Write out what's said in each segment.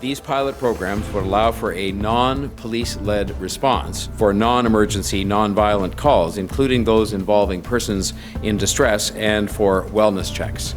These pilot programs would allow for a non-police-led response for non-emergency, non-violent calls, including those involving persons in distress, and for wellness checks.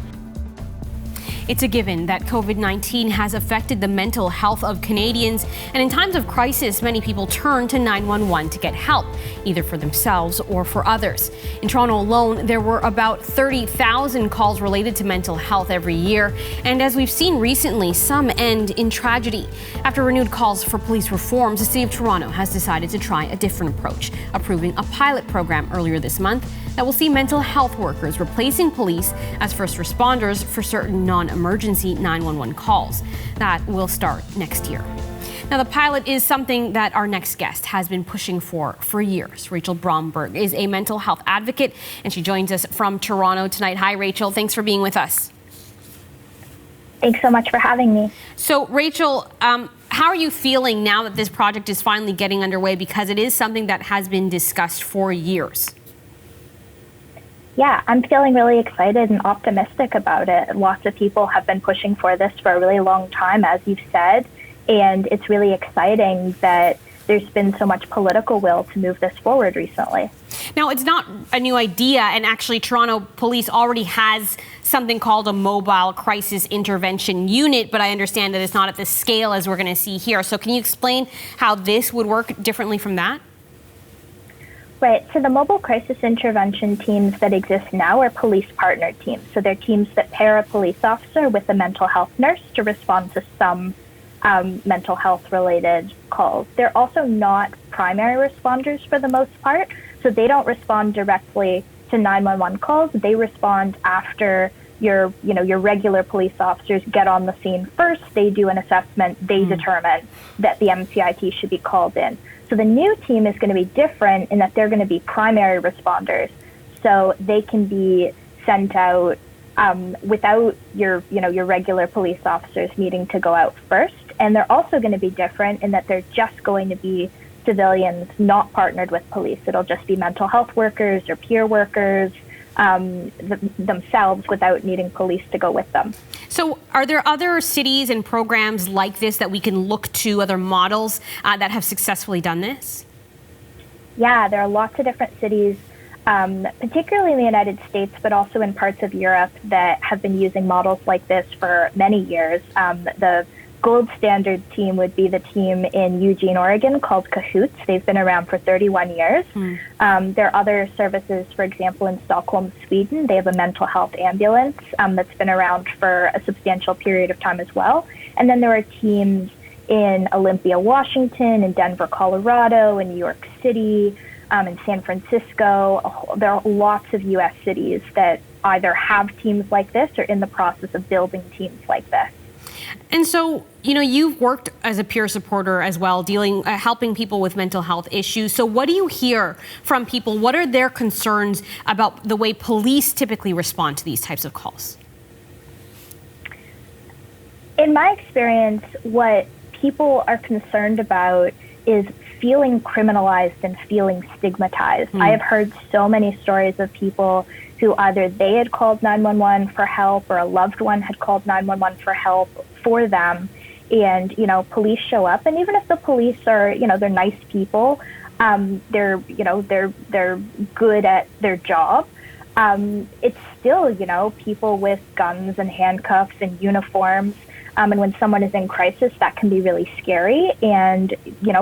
It's a given that COVID-19 has affected the mental health of Canadians, and in times of crisis, many people turn to 911 to get help, either for themselves or for others. In Toronto alone, there were about 30,000 calls related to mental health every year, and as we've seen recently, some end in tragedy. After renewed calls for police reforms, the City of Toronto has decided to try a different approach, approving a pilot program earlier this month that will see mental health workers replacing police as first responders for certain non-emergency 911 calls. That will start next year. Now, the pilot is something that our next guest has been pushing for years. Rachel Bromberg is a mental health advocate, and she joins us from Toronto tonight. Hi, Rachel. Thanks for being with us. Thanks so much for having me. So, Rachel, how are you feeling now that this project is finally getting underway, because it is something that has been discussed for years? Yeah, I'm feeling really excited and optimistic about it. Lots of people have been pushing for this for a really long time, as you've said, and it's really exciting that there's been so much political will to move this forward recently. Now, it's not a new idea, and actually Toronto Police already has something called a mobile crisis intervention unit, but I understand that it's not at the scale as we're going to see here. So can you explain how this would work differently from that? Right. So the mobile crisis intervention teams that exist now are police partner teams. So they're teams that pair a police officer with a mental health nurse to respond to some mental health related calls. They're also not primary responders for the most part. So they don't respond directly to 911 calls. They respond after your regular police officers get on the scene first. They do an assessment. They determine that the MCIT should be called in. So the new team is going to be different in that they're going to be primary responders. So they can be sent out without your regular police officers needing to go out first. And they're also going to be different in that they're just going to be civilians not partnered with police. It'll just be mental health workers or peer workers themselves without needing police to go with them. So are there other cities and programs like this that we can look to, other models that have successfully done this? Yeah, there are lots of different cities, particularly in the United States, but also in parts of Europe that have been using models like this for many years. The gold standard team would be the team in Eugene, Oregon, called Cahoots. They've been around for 31 years. There are other services, for example, in Stockholm, Sweden. They have a mental health ambulance that's been around for a substantial period of time as well. And then there are teams in Olympia, Washington, in Denver, Colorado, in New York City, in San Francisco. There are lots of U.S. cities that either have teams like this or in the process of building teams like this. And so, you've worked as a peer supporter as well, helping people with mental health issues. So what do you hear from people? What are their concerns about the way police typically respond to these types of calls? In my experience, what people are concerned about is feeling criminalized and feeling stigmatized. I have heard so many stories of people who either they had called 911 for help or a loved one had called 911 for help for them. And, police show up. And even if the police are, they're nice people, they're good at their job. It's still, people with guns and handcuffs and uniforms. And when someone is in crisis, that can be really scary. And,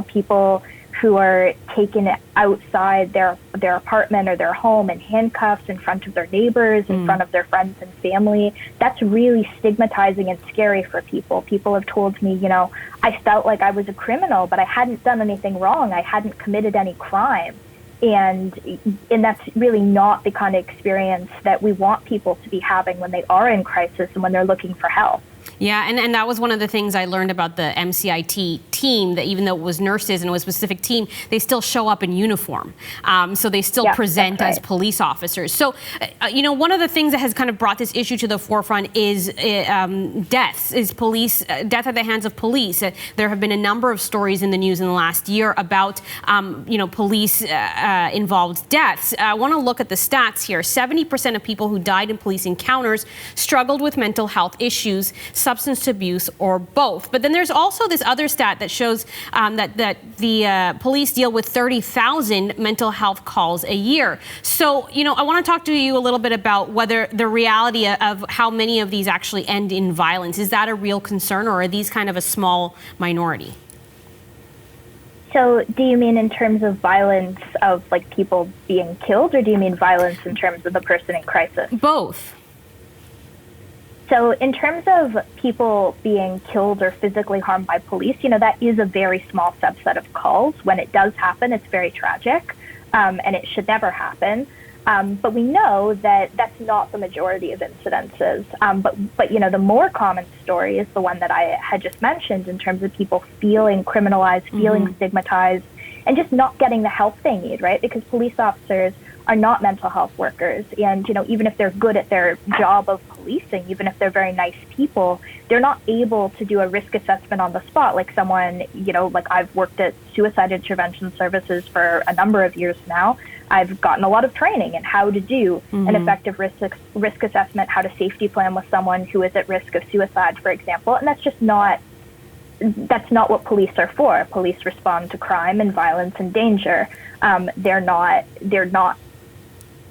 people who are taken outside their apartment or their home in handcuffs in front of their neighbors, in front of their friends and family, that's really stigmatizing and scary for people. People have told me, I felt like I was a criminal, but I hadn't done anything wrong. I hadn't committed any crime. And that's really not the kind of experience that we want people to be having when they are in crisis and when they're looking for help. Yeah, and that was one of the things I learned about the MCIT team, that even though it was nurses and it was a specific team, they still show up in uniform. So they still present as police officers. So, one of the things that has kind of brought this issue to the forefront is deaths, death at the hands of police. There have been a number of stories in the news in the last year about, police involved deaths. I want to look at the stats here. 70% of people who died in police encounters struggled with mental health issues. substance abuse, or both. But then there's also this other stat that shows that the police deal with 30,000 mental health calls a year. So, I want to talk to you a little bit about whether the reality of how many of these actually end in violence. Is that a real concern, or are these kind of a small minority? So do you mean in terms of violence of like people being killed, or do you mean violence in terms of the person in crisis? Both. So in terms of people being killed or physically harmed by police, that is a very small subset of calls. When it does happen, it's very tragic, and it should never happen. But we know that that's not the majority of incidences. But the more common story is the one that I had just mentioned, in terms of people feeling criminalized, feeling stigmatized, and just not getting the help they need, right? Because police officers are not mental health workers. And, even if they're good at their job of policing, even if they're very nice people, they're not able to do a risk assessment on the spot. Like someone, like I've worked at suicide intervention services for a number of years now. I've gotten a lot of training in how to do an effective risk assessment, how to safety plan with someone who is at risk of suicide, for example. And that's not what police are for. Police respond to crime and violence and danger.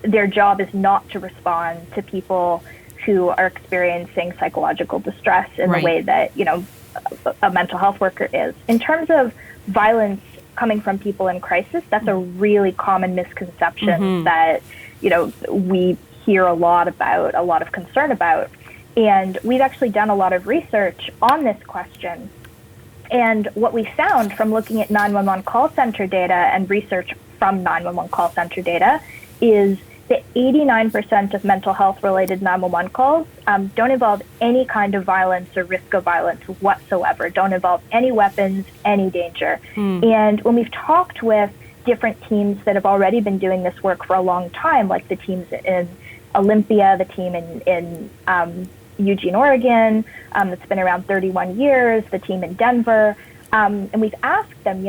Their job is not to respond to people who are experiencing psychological distress in the way that, a mental health worker is. In terms of violence coming from people in crisis, that's a really common misconception that, we hear a lot about, a lot of concern about. And we've actually done a lot of research on this question. And what we found from looking at 911 call center data and research from 911 call center data is that 89% of mental health-related 911 calls don't involve any kind of violence or risk of violence whatsoever, don't involve any weapons, any danger. And when we've talked with different teams that have already been doing this work for a long time, like the teams in Olympia, the team in Eugene, Oregon, that's been around 31 years, the team in Denver, and we've asked them,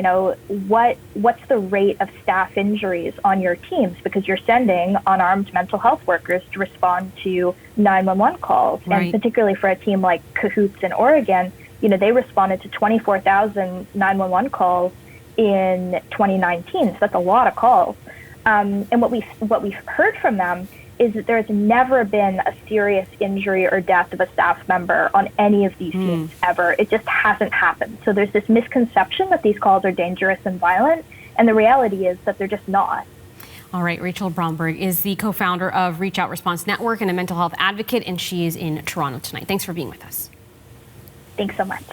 what's the rate of staff injuries on your teams? Because you're sending unarmed mental health workers to respond to 911 calls. And particularly for a team like Cahoots in Oregon, they responded to 24,000 911 calls in 2019. So that's a lot of calls. And what we've heard from them is that there's never been a serious injury or death of a staff member on any of these teams ever. It just hasn't happened. So there's this misconception that these calls are dangerous and violent, and the reality is that they're just not. All right, Rachel Bromberg is the co-founder of Reach Out Response Network and a mental health advocate, and she is in Toronto tonight. Thanks for being with us. Thanks so much.